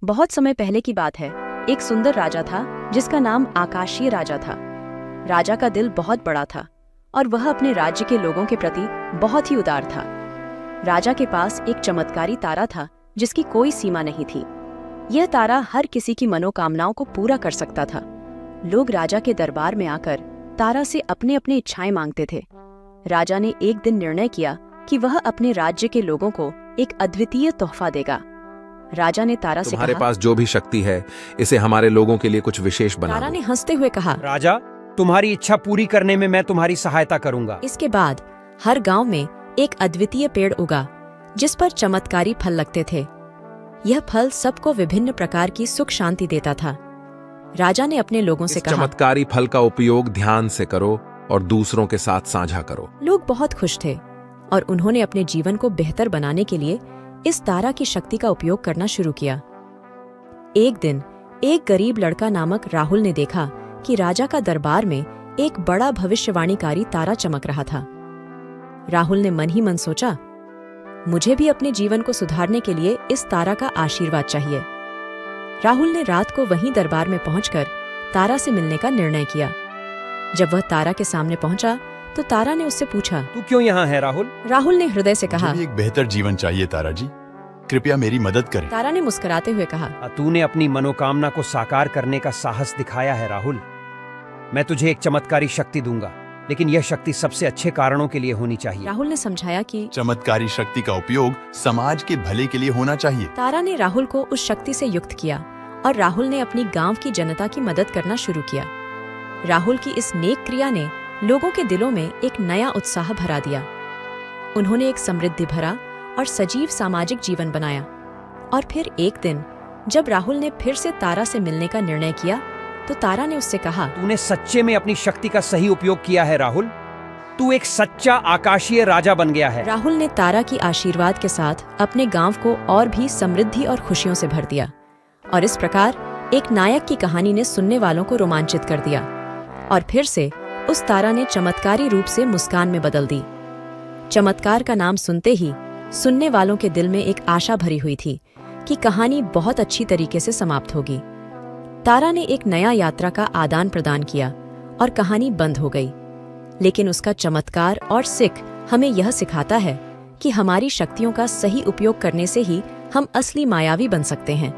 बहुत समय पहले की बात है। एक सुंदर राजा था जिसका नाम आकाशीय राजा था। राजा का दिल बहुत बड़ा था और वह अपने राज्य के लोगों के प्रति बहुत ही उदार था। राजा के पास एक चमत्कारी तारा था जिसकी कोई सीमा नहीं थी। यह तारा हर किसी की मनोकामनाओं को पूरा कर सकता था। लोग राजा के दरबार में आकर तारा से अपने अपने इच्छाएं मांगते थे। राजा ने एक दिन निर्णय किया कि वह अपने राज्य के लोगों को एक अद्वितीय तोहफा देगा। राजा ने तारा से कहा, तुम्हारे पास जो भी शक्ति है, इसे हमारे लोगों के लिए कुछ विशेष बना तारा दो। ने हंसते हुए कहा, राजा, तुम्हारी इच्छा पूरी करने में मैं तुम्हारी सहायता करूंगा। इसके बाद हर गांव में एक अद्वितीय पेड़ उगा जिस पर चमत्कारी फल लगते थे। यह फल सबको विभिन्न प्रकार की सुख शांति देता था। राजा ने अपने लोगों से इस कहा, चमत्कारी फल का उपयोग ध्यान से करो और दूसरों के साथ साझा करो। लोग बहुत खुश थे और उन्होंने अपने जीवन को बेहतर बनाने के लिए इस तारा की शक्ति का उपयोग करना शुरू किया। एक दिन एक गरीब लड़का नामक राहुल ने देखा कि राजा का दरबार में एक बड़ा भविष्यवाणीकारी तारा चमक रहा था। राहुल ने मन ही मन सोचा, मुझे भी अपने जीवन को सुधारने के लिए इस तारा का आशीर्वाद चाहिए। राहुल ने रात को वहीं दरबार में पहुंचकर तारा से मिलने का निर्णय किया। जब वह तारा के सामने पहुंचा तो तारा ने उससे पूछा, तू क्यों यहाँ है राहुल? राहुल ने हृदय से कहा, मुझे भी एक बेहतर जीवन चाहिए तारा जी, कृपया मेरी मदद करें। तारा ने मुस्कुराते हुए कहा, तूने अपनी मनोकामना को साकार करने का साहस दिखाया है राहुल। मैं तुझे एक चमत्कारी शक्ति दूंगा, लेकिन यह शक्ति सबसे अच्छे कारणों के लिए होनी चाहिए। राहुल ने समझाया कि चमत्कारी शक्ति का उपयोग समाज के भले के लिए होना चाहिए। तारा ने राहुल को उस शक्ति से युक्त किया और राहुल ने अपनी गांव की जनता की मदद करना शुरू किया। राहुल की इस नेक क्रिया ने लोगों के दिलों में एक नया उत्साह भरा दिया। उन्होंने एक समृद्धि भरा और सजीव सामाजिक जीवन बनाया। और फिर एक दिन जब राहुल ने फिर से तारा से मिलने का निर्णय किया तो तारा ने उससे कहा, तूने सच्चे में अपनी शक्ति का सही उपयोग किया है राहुल। तू एक सच्चा आकाशीय राजा बन गया है। राहुल ने तारा की आशीर्वाद के साथ अपने गांव को और भी समृद्धि और खुशियों से भर दिया। और इस प्रकार एक नायक की कहानी ने सुनने वालों को रोमांचित कर दिया और फिर से उस तारा ने चमत्कारी रूप से मुस्कान में बदल दी। चमत्कार का नाम सुनते ही सुनने वालों के दिल में एक आशा भरी हुई थी कि कहानी बहुत अच्छी तरीके से समाप्त होगी। तारा ने एक नया यात्रा का आदान प्रदान किया और कहानी बंद हो गई। लेकिन उसका चमत्कार और सीख हमें यह सिखाता है कि हमारी शक्तियों का सही उपयोग करने से ही हम असली मायावी बन सकते हैं।